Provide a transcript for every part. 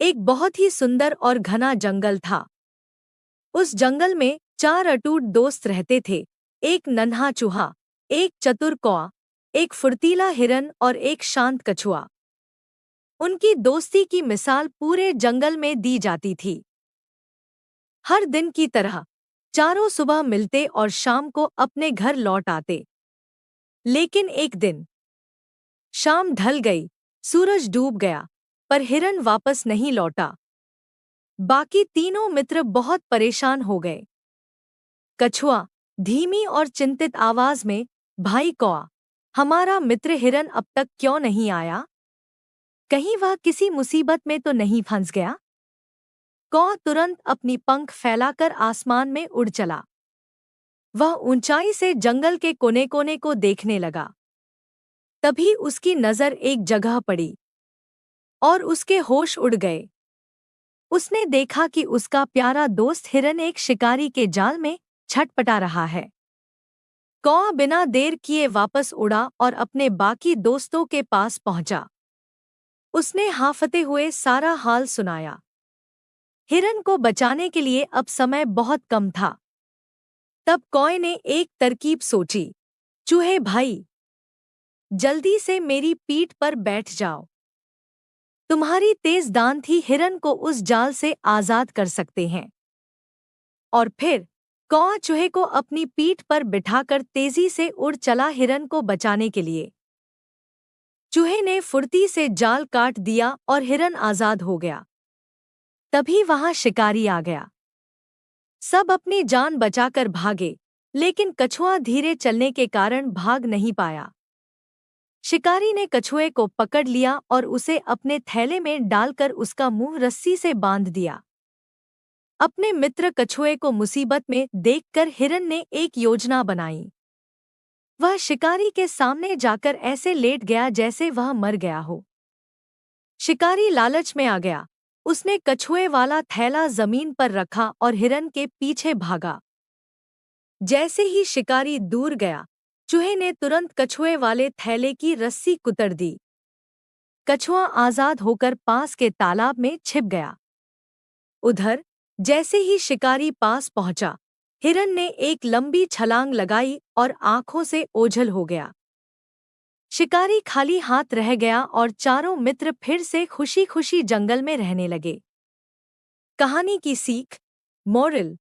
एक बहुत ही सुंदर और घना जंगल था। उस जंगल में 4 अटूट दोस्त रहते थे। एक नन्हा चूहा, एक चतुर कौआ, एक फुर्तीला हिरन और एक शांत कछुआ। उनकी दोस्ती की मिसाल पूरे जंगल में दी जाती थी। हर दिन की तरह चारों सुबह मिलते और शाम को अपने घर लौट आते। लेकिन एक दिन शाम ढल गई, सूरज डूब गया, पर हिरन वापस नहीं लौटा। बाकी तीनों मित्र बहुत परेशान हो गए। कछुआ धीमी और चिंतित आवाज में, भाई कौआ, हमारा मित्र हिरन अब तक क्यों नहीं आया? कहीं वह किसी मुसीबत में तो नहीं फंस गया? कौआ तुरंत अपनी पंख फैलाकर आसमान में उड़ चला। वह ऊंचाई से जंगल के कोने कोने को देखने लगा। तभी उसकी नजर एक जगह पड़ी और उसके होश उड़ गए। उसने देखा कि उसका प्यारा दोस्त हिरन एक शिकारी के जाल में छटपटा रहा है। कौआ बिना देर किए वापस उड़ा और अपने बाकी दोस्तों के पास पहुंचा। उसने हांफते हुए सारा हाल सुनाया। हिरन को बचाने के लिए अब समय बहुत कम था। तब कौए ने एक तरकीब सोची। चूहे भाई, जल्दी से मेरी पीठ पर बैठ जाओ। तुम्हारी तेज दांत ही हिरन को उस जाल से आजाद कर सकते हैं। और फिर कौआ चूहे को अपनी पीठ पर बिठाकर तेजी से उड़ चला हिरन को बचाने के लिए। चूहे ने फुर्ती से जाल काट दिया और हिरन आजाद हो गया। तभी वहां शिकारी आ गया। सब अपनी जान बचाकर भागे, लेकिन कछुआ धीरे चलने के कारण भाग नहीं पाया। शिकारी ने कछुए को पकड़ लिया और उसे अपने थैले में डालकर उसका मुंह रस्सी से बांध दिया। अपने मित्र कछुए को मुसीबत में देखकर हिरन ने एक योजना बनाई। वह शिकारी के सामने जाकर ऐसे लेट गया जैसे वह मर गया हो। शिकारी लालच में आ गया। उसने कछुए वाला थैला जमीन पर रखा और हिरन के पीछे भागा। जैसे ही शिकारी दूर गया, चूहे ने तुरंत कछुए वाले थैले की रस्सी कुतर दी। कछुआ आजाद होकर पास के तालाब में छिप गया। उधर जैसे ही शिकारी पास पहुंचा, हिरन ने एक लंबी छलांग लगाई और आंखों से ओझल हो गया। शिकारी खाली हाथ रह गया और चारों मित्र फिर से खुशी खुशी जंगल में रहने लगे। कहानी की सीख, मोरल।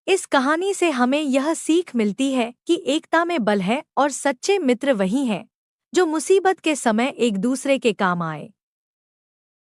इस कहानी से हमें यह सीख मिलती है कि एकता में बल है और सच्चे मित्र वही हैं जो मुसीबत के समय एक दूसरे के काम आए।